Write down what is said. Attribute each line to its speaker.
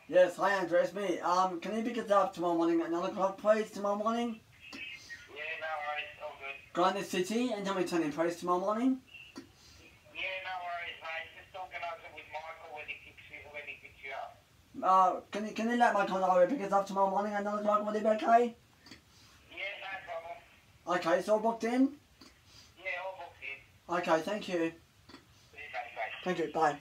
Speaker 1: Yes, hi Andrew, it's me. Can you pick us up tomorrow morning at 9 o'clock, please, tomorrow morning?
Speaker 2: Yeah, no worries, all good.
Speaker 1: Grinder City, and tell me turning please tomorrow morning.
Speaker 2: Yeah, no worries, mate. Just organise it with Michael when he picks you up.
Speaker 1: Can you let Michael know pick us up tomorrow morning at 9 o'clock, will it be okay?
Speaker 2: Yeah, no problem.
Speaker 1: Okay, it's all booked in?
Speaker 2: Yeah, all booked in.
Speaker 1: Okay, thank you.
Speaker 2: Okay, bye.
Speaker 1: Thank you, bye.